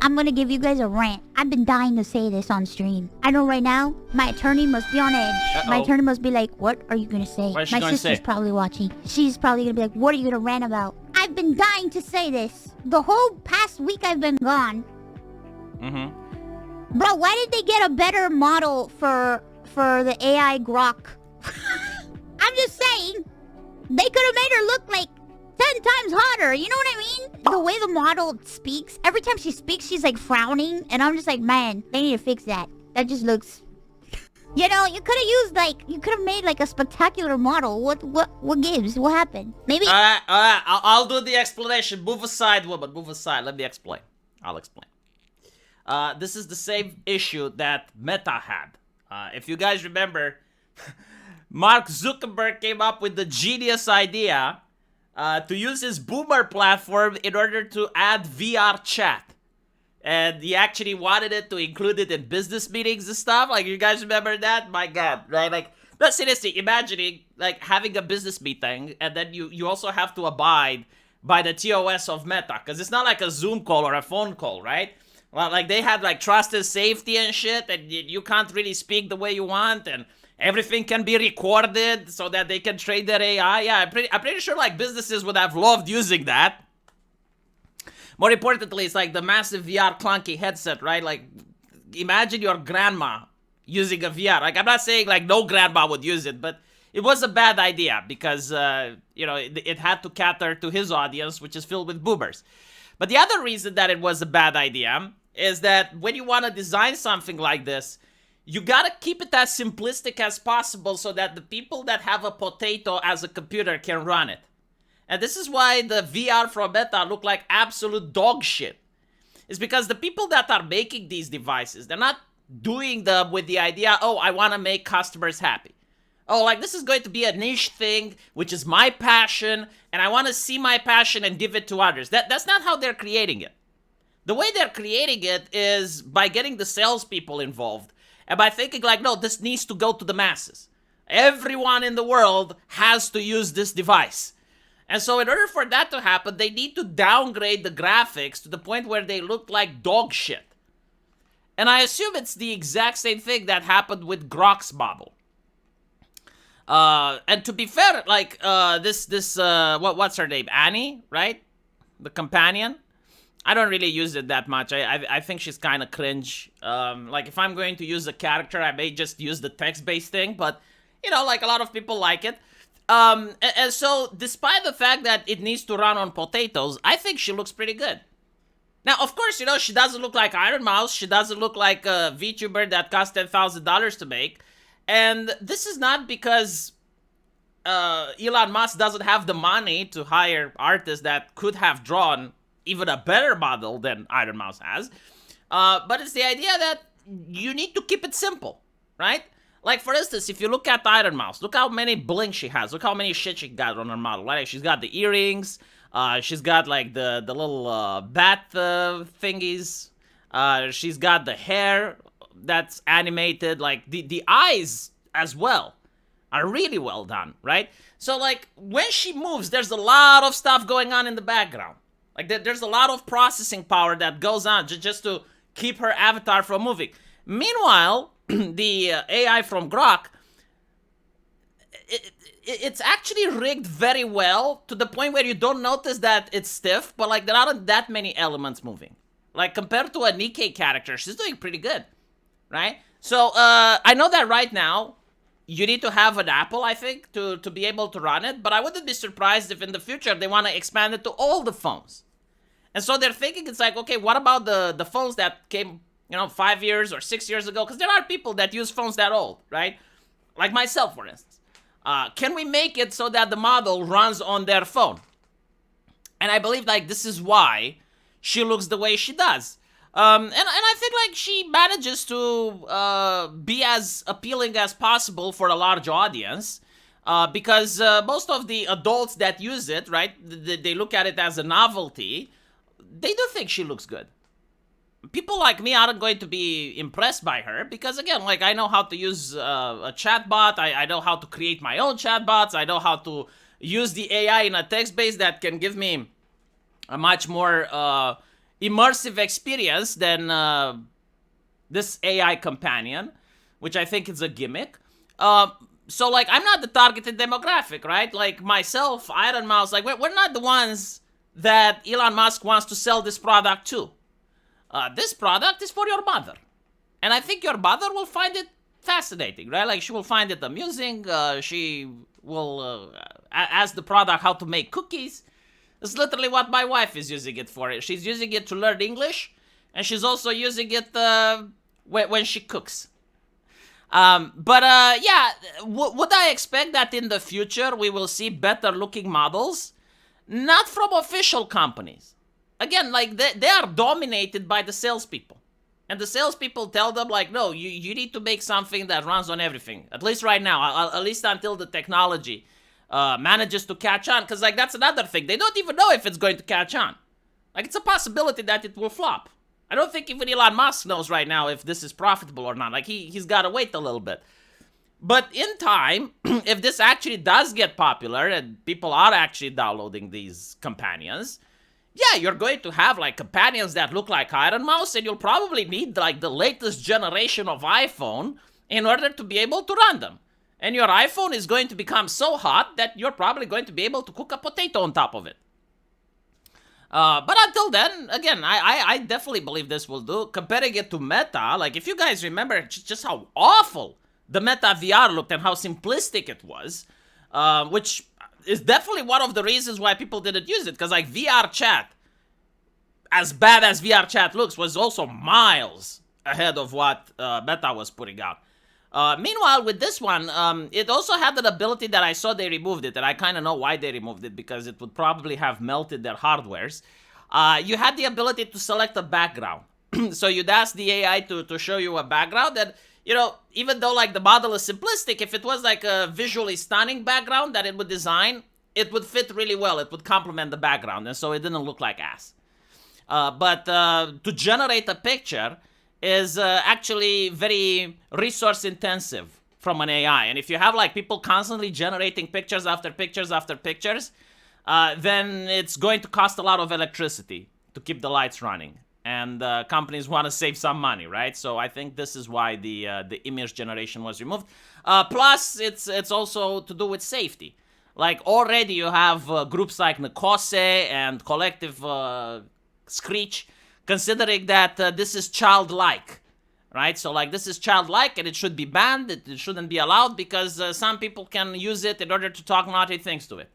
I'm gonna give you guys a rant. I've been dying to say this on stream. I know right now, my attorney must be on edge. My attorney must be like, what are you gonna say? What is she My gonna sister's say? probably watching. She's probably gonna be like, what are you gonna rant about? I've been dying to say this. The whole past week I've been gone. Mm-hmm. Bro, why did they get a better model for the AI Grok? I'm just saying, they could have made her look like 10 times hotter, you know what I mean? The way the model speaks, every time she speaks, she's like frowning, and I'm just like, man, they need to fix that. That just looks... You know, you could have used like, you could have made like a spectacular model. What gives? What happened? Maybe... Alright, I'll do the explanation. Move aside, woman, move aside. Let me explain. I'll explain. This is the same issue that Meta had. If you guys remember, Mark Zuckerberg came up with the genius idea to use his Boomer platform in order to add VR chat. And he actually wanted it to include it in business meetings and stuff. Like, you guys remember that? My God, right? Like, but seriously, imagining, like, having a business meeting, and then you also have to abide by the TOS of Meta. Because it's not like a Zoom call or a phone call, right? Well, like, they have, like, trust and safety and shit, and you can't really speak the way you want, and everything can be recorded so that they can train their AI. Yeah, I'm pretty sure, like, businesses would have loved using that. More importantly, it's like the massive VR clunky headset, right? Like, imagine your grandma using a VR. Like, I'm not saying, like, no grandma would use it, but it was a bad idea because, you know, it had to cater to his audience, which is filled with boomers. But the other reason that it was a bad idea is that when you want to design something like this, you gotta keep it as simplistic as possible so that the people that have a potato as a computer can run it. And this is why the VR from Meta look like absolute dog shit. It's because the people that are making these devices, they're not doing them with the idea, oh, I want to make customers happy. Oh, like, this is going to be a niche thing, which is my passion, and I want to see my passion and give it to others. That's not how they're creating it. The way they're creating it is by getting the salespeople involved, and by thinking like, no, this needs to go to the masses. Everyone in the world has to use this device. And so in order for that to happen, they need to downgrade the graphics to the point where they look like dog shit. And I assume it's the exact same thing that happened with Grok's model. And to be fair, like, what's her name? Annie, right? The companion. I don't really use it that much. I think she's kind of cringe. Like, if I'm going to use a character, I may just use the text-based thing, but, you know, like, a lot of people like it. And so, despite the fact that it needs to run on potatoes, I think she looks pretty good. Now, of course, you know, she doesn't look like Iron Mouse. She doesn't look like a VTuber that cost $10,000 to make. And this is not because Elon Musk doesn't have the money to hire artists that could have drawn even a better model than Iron Mouse has. But it's the idea that you need to keep it simple, right? Like, for instance, if you look at Iron Mouse, look how many bling she has. Look how many shit she got on her model. Like, she's got the earrings. She's got, like, the little bat thingies. She's got the hair that's animated. Like, the eyes as well are really well done, right? So, like, when she moves, there's a lot of stuff going on in the background. Like, there's a lot of processing power that goes on just to keep her avatar from moving. Meanwhile, the AI from Grok, it's actually rigged very well to the point where you don't notice that it's stiff, but, like, there aren't that many elements moving. Like, compared to a Nikkei character, she's doing pretty good, right? So, I know that right now, you need to have an Apple, I think, to be able to run it, but I wouldn't be surprised if in the future they want to expand it to all the phones. And so they're thinking, it's like, okay, what about the phones that came, you know, 5 years or 6 years ago? Because there are people that use phones that old, right? Like myself, for instance. Can we make it so that the model runs on their phone? And I believe, like, this is why she looks the way she does. And I think, like, she manages to be as appealing as possible for a large audience. Because most of the adults that use it, right, they look at it as a novelty. They do think she looks good. People like me aren't going to be impressed by her because, again, like, I know how to use a chatbot. I know how to create my own chatbots. I know how to use the AI in a text base that can give me a much more immersive experience than this AI companion, which I think is a gimmick. So like, I'm not the targeted demographic, right? Like myself, Iron Mouse, like we're not the ones that Elon Musk wants to sell this product to. This product is for your mother. And I think your mother will find it fascinating, right? Like she will find it amusing. She will ask the product how to make cookies. That's literally what my wife is using it for. She's using it to learn English, and she's also using it when she cooks. Yeah, would I expect that in the future we will see better looking models? Not from official companies. Again, like they are dominated by the salespeople. And the salespeople tell them, like, no, you need to make something that runs on everything. At least right now, at least until the technology manages to catch on. Because, like, that's another thing. They don't even know if it's going to catch on. Like, it's a possibility that it will flop. I don't think even Elon Musk knows right now if this is profitable or not. Like, he's got to wait a little bit. But in time, if this actually does get popular and people are actually downloading these companions, yeah, you're going to have like companions that look like Iron Mouse, and you'll probably need like the latest generation of iPhone in order to be able to run them. And your iPhone is going to become so hot that you're probably going to be able to cook a potato on top of it. But until then, again, I definitely believe this will do. Comparing it to Meta, like if you guys remember just how awful the Meta VR looked and how simplistic it was, which is definitely one of the reasons why people didn't use it. Because like VR chat, as bad as VR chat looks, was also miles ahead of what Meta was putting out. Meanwhile, with this one, it also had an ability that I saw they removed it, and I kind of know why they removed it, because it would probably have melted their hardwares. You had the ability to select a background. So you'd ask the AI to show you a background, and you know, even though like the model is simplistic, if it was like a visually stunning background that it would design, it would fit really well. It would complement the background, and so it didn't look like ass. But to generate a picture is actually very resource intensive from an AI. And if you have like people constantly generating pictures after pictures after pictures, then it's going to cost a lot of electricity to keep the lights running. And companies want to save some money, right? So I think this is why the image generation was removed. Plus, it's also to do with safety. Like already you have groups like Nikose and Collective Screech considering that this is childlike, right? So like this is childlike and it should be banned. It shouldn't be allowed because some people can use it in order to talk naughty things to it.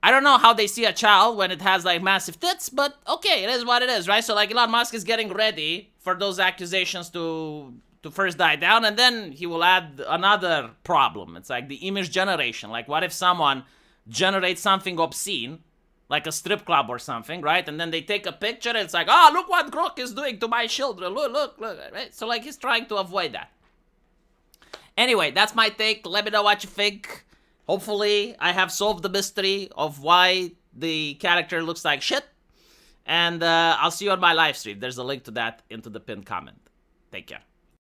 I don't know how they see a child when it has like massive tits, but okay, it is what it is, right? So like Elon Musk is getting ready for those accusations to first die down, and then he will add another problem. It's like the image generation. Like what if someone generates something obscene, like a strip club or something, right? And then they take a picture and it's like, oh, look what Grok is doing to my children. Look, right? So like he's trying to avoid that. Anyway, that's my take. Let me know what you think. Hopefully, I have solved the mystery of why the character looks like shit. And I'll see you on my live stream. There's a link to that into the pinned comment. Take care.